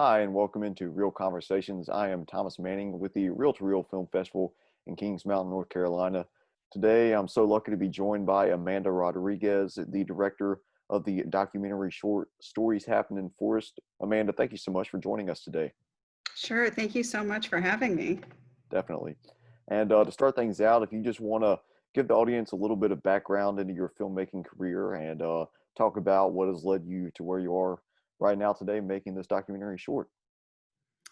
Hi, and welcome into Real Conversations. I am Thomas Manning with the Real to Real Film Festival in Kings Mountain, North Carolina. Today, I'm so lucky to be joined by Amanda Rodriguez, the director of the documentary short Stories Happen in Forest. Amanda, thank you so much for joining us today. Sure. Thank you so much for having me. Definitely. And to start things out, if you just want to give the audience a little bit of background into your filmmaking career and talk about what has led you to where you are right now today, making this documentary short.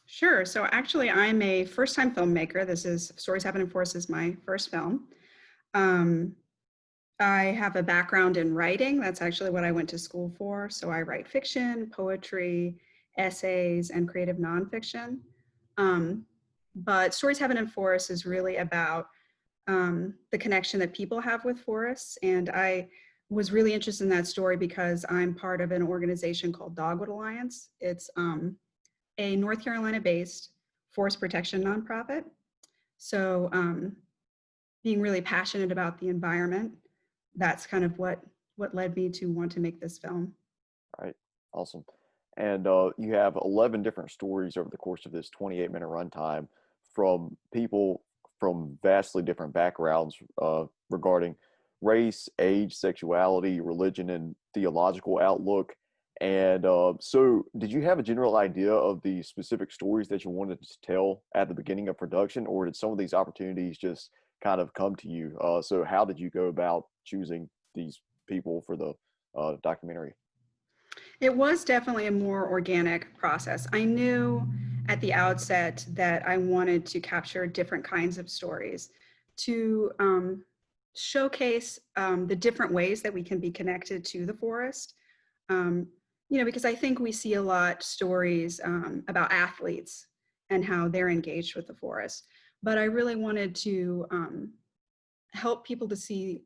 Sure. So actually, I'm a first-time filmmaker. This is Stories Happen in Force is my first film. Um, I have a background in writing. That's actually what I went to school for. So I write fiction, poetry, essays, and creative nonfiction. Um, but Stories Happen in Forest is really about the connection that people have with forests. And I was really interested in that story because I'm part of an organization called Dogwood Alliance. It's a North Carolina-based forest protection nonprofit. So being really passionate about the environment, that's kind of what led me to want to make this film. Right. Awesome. And you have 11 different stories over the course of this 28-minute runtime from people from vastly different backgrounds regarding race, age, sexuality, religion, and theological outlook. And so, did you have a general idea of the specific stories that you wanted to tell at the beginning of production, or did some of these opportunities just kind of come to you? So, how did you go about choosing these people for the documentary? It was definitely a more organic process. I knew at the outset that I wanted to capture different kinds of stories to showcase the different ways that we can be connected to the forest. Um, because I think we see a lot stories about athletes and how they're engaged with the forest. But I really wanted to help people to see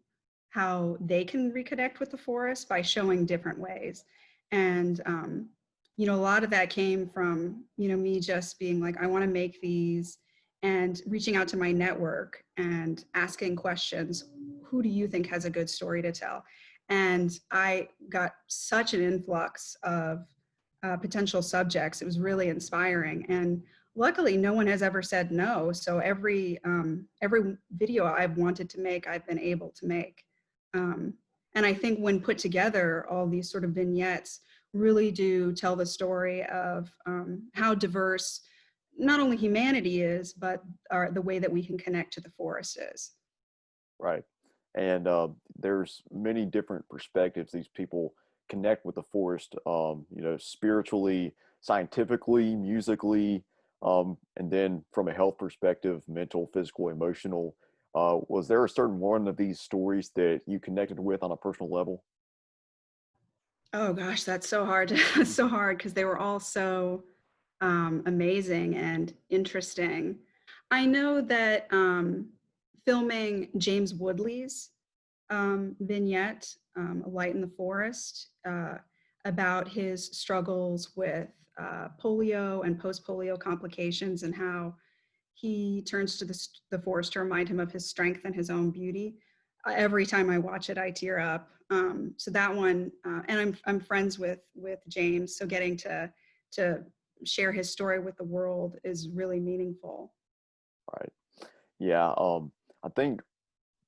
how they can reconnect with the forest by showing different ways. And, a lot of that came from, me just being like, I want to make these and reaching out to my network and asking questions. Who do you think has a good story to tell? And I got such an influx of potential subjects. It was really inspiring. And luckily, no one has ever said no. So every video I've wanted to make, I've been able to make. Um, and I think when put together, all these sort of vignettes really do tell the story of how diverse not only humanity is, but the way that we can connect to the forest is. Right. And there's many different perspectives these people connect with the forest, spiritually, scientifically, musically, and then from a health perspective, mental, physical, emotional. Was there a certain one of these stories that you connected with on a personal level? Oh gosh, that's so hard. So hard because they were all so amazing and interesting. I know that filming James Woodley's vignette, A Light in the Forest, about his struggles with polio and post-polio complications and how he turns to the forest to remind him of his strength and his own beauty. Every time I watch it, I tear up. So that one, and I'm friends with James, so getting to share his story with the world is really meaningful. Right. Yeah. I think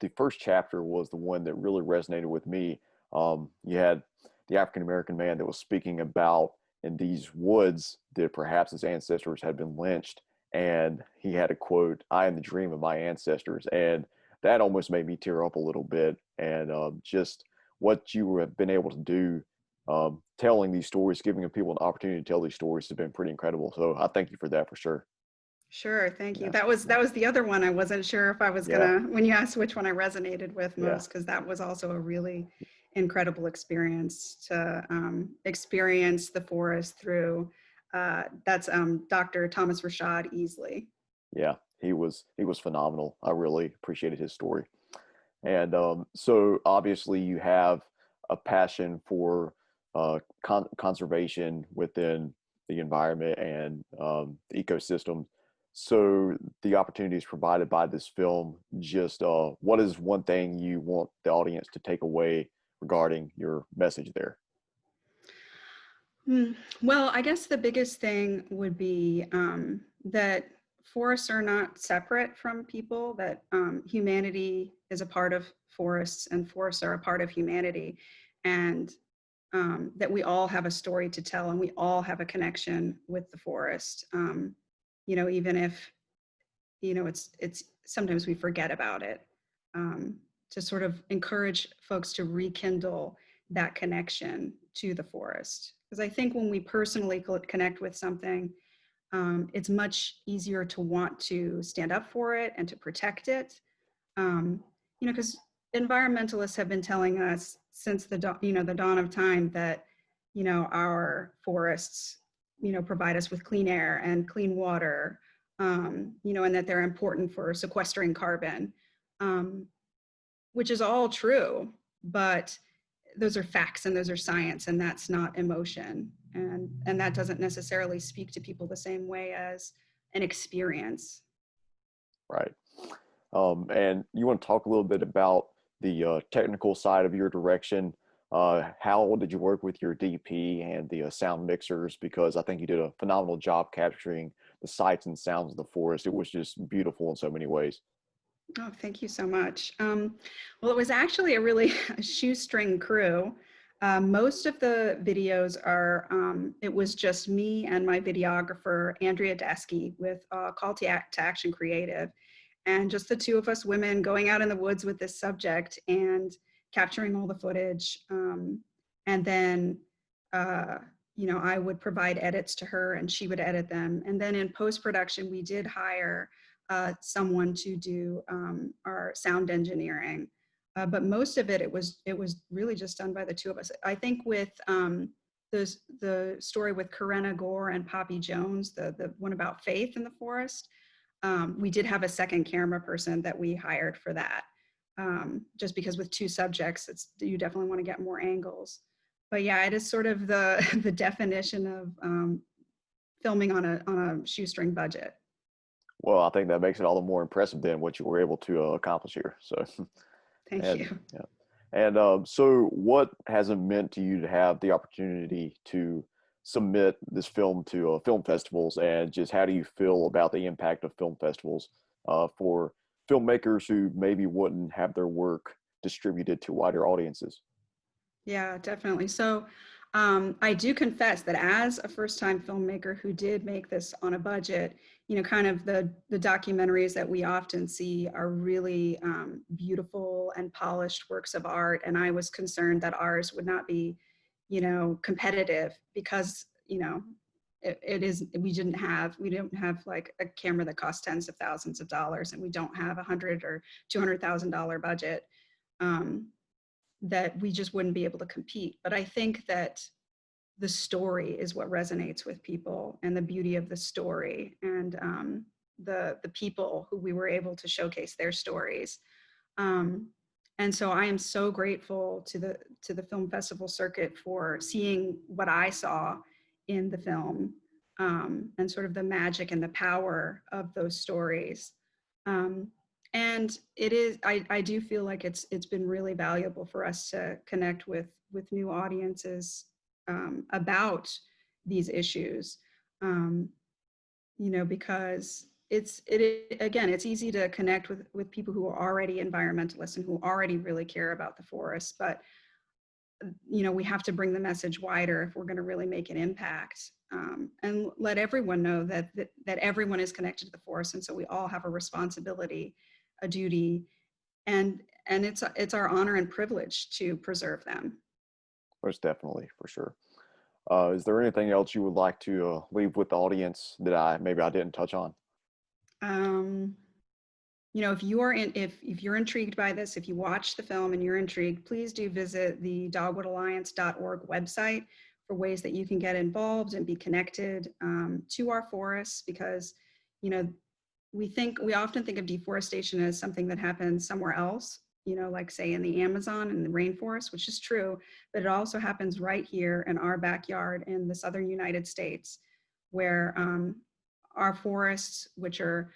the first chapter was the one that really resonated with me. You had the African American man that was speaking about in these woods that perhaps his ancestors had been lynched, and he had a quote, "I am the dream of my ancestors," and that almost made me tear up a little bit. And just what you have been able to do, telling these stories, giving people an opportunity to tell these stories, has been pretty incredible. So I thank you for that for sure. Sure, thank you. Yeah, That was the other one. I wasn't sure if I was yeah, gonna when you asked which one I resonated with yeah, most, because that was also a really incredible experience to experience the forest through. That's Dr. Thomas Rashad Easley. yeah. He was phenomenal. I really appreciated his story. And so obviously you have a passion for conservation within the environment and the ecosystem. So the opportunities provided by this film, just what is one thing you want the audience to take away regarding your message there? Well, I guess the biggest thing would be that forests are not separate from people, that humanity is a part of forests and forests are a part of humanity, and that we all have a story to tell and we all have a connection with the forest. Even if it's sometimes we forget about it, um, to sort of encourage folks to rekindle that connection to the forest, because I think when we personally connect with something, it's much easier to want to stand up for it and to protect it. um, because environmentalists have been telling us since the dawn of time that our forests provide us with clean air and clean water, and that they're important for sequestering carbon, um, which is all true, but those are facts and those are science, and that's not emotion, and that doesn't necessarily speak to people the same way as an experience. Right. And you want to talk a little bit about the technical side of your direction. How did you work with your DP and the sound mixers? Because I think you did a phenomenal job capturing the sights and sounds of the forest. It was just beautiful in so many ways. Oh, thank you so much. Well, it was actually a really shoestring crew. Most of the videos it was just me and my videographer, Andrea Desky, with Call to Action Creative, and just the two of us women going out in the woods with this subject and capturing all the footage. And then, uh, I would provide edits to her and she would edit them. And then in post-production, we did hire someone to do our sound engineering. But most of it was really just done by the two of us. I think with the story with Corinna Gore and Poppy Jones, the one about faith in the forest, we did have a second camera person that we hired for that. Just because with two subjects, you definitely want to get more angles. But yeah, it is sort of the the definition of filming on a shoestring budget. Well, I think that makes it all the more impressive than what you were able to accomplish here. So, Thank and you. yeah. And so, what has it meant to you to have the opportunity to submit this film to film festivals, and just how do you feel about the impact of film festivals for filmmakers who maybe wouldn't have their work distributed to wider audiences? Yeah, definitely. So I do confess that as a first-time filmmaker who did make this on a budget, kind of the documentaries that we often see are really beautiful and polished works of art. And I was concerned that ours would not be, competitive because, it is, we don't have like a camera that costs tens of thousands of dollars, and we don't have $100,000 or $200,000 budget. Um, that we just wouldn't be able to compete. But I think that the story is what resonates with people, and the beauty of the story, and the people who we were able to showcase their stories. Um, and so I am so grateful to the film festival circuit for seeing what I saw in the film, and sort of the magic and the power of those stories. Um, and I do feel like it's been really valuable for us to connect with new audiences about these issues. Um, because again, it's easy to connect with people who are already environmentalists and who already really care about the forest, but we have to bring the message wider if we're going to really make an impact, and let everyone know that everyone is connected to the forest, and so we all have a responsibility, a duty, and it's our honor and privilege to preserve them. Most definitely, for sure. Is there anything else you would like to leave with the audience that I didn't touch on? um, if you're intrigued by this, if you watch the film and you're intrigued, please do visit the dogwoodalliance.org website for ways that you can get involved and be connected to our forests, because you know we often think of deforestation as something that happens somewhere else, like say in the Amazon and the rainforest, which is true, but it also happens right here in our backyard in the southern United States, where our forests, which are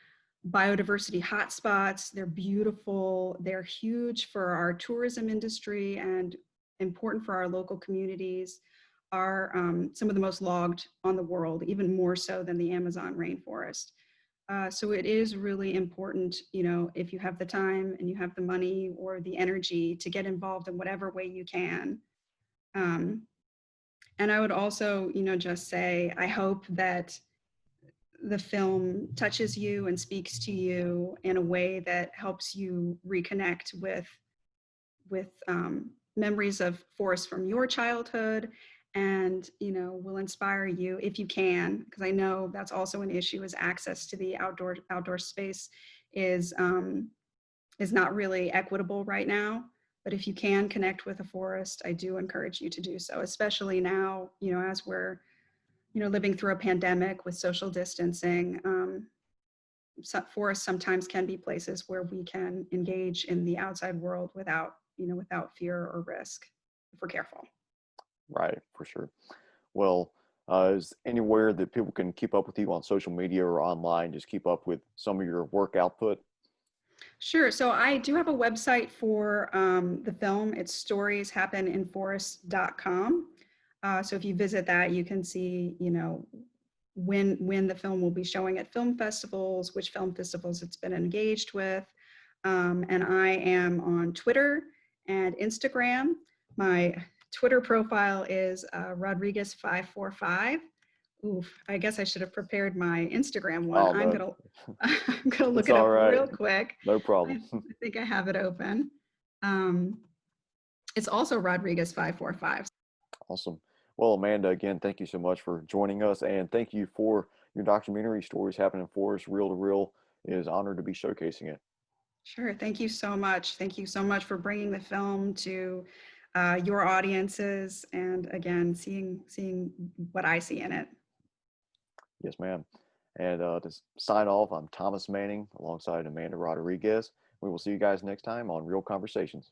biodiversity hotspots, they're beautiful, they're huge for our tourism industry and important for our local communities. are some of the most logged on the world, even more so than the Amazon rainforest. So it is really important, if you have the time and you have the money or the energy to get involved in whatever way you can. Um, and I would also, just say, I hope that the film touches you and speaks to you in a way that helps you reconnect with memories of forests from your childhood, and will inspire you if you can, because I know that's also an issue, is access to the outdoor space is is not really equitable right now. But if you can connect with a forest, I do encourage you to do so, especially now, as we're living through a pandemic with social distancing. Forests sometimes can be places where we can engage in the outside world without fear or risk, if we're careful. Right, for sure. Well, is anywhere that people can keep up with you on social media or online, just keep up with some of your work output? Sure. So I do have a website for the film. It's storieshappeninforests.com. So if you visit that, you can see, when the film will be showing at film festivals, which film festivals it's been engaged with. And I am on Twitter and Instagram. My Twitter profile is Rodriguez545. Oof, I guess I should have prepared my Instagram one. Oh, I'm no, gonna I'm gonna look it's it all up right. real quick. No I, problem. I think I have it open. Um, it's also Rodriguez545. Awesome. Well, Amanda, again, thank you so much for joining us, and thank you for your documentary, Stories Happening for Us, Reel to Reel. It is honored to be showcasing it. Sure. Thank you so much. Thank you so much for bringing the film to your audiences, and again, seeing what I see in it. Yes, ma'am. And to sign off, I'm Thomas Manning alongside Amanda Rodriguez. We will see you guys next time on Real Conversations.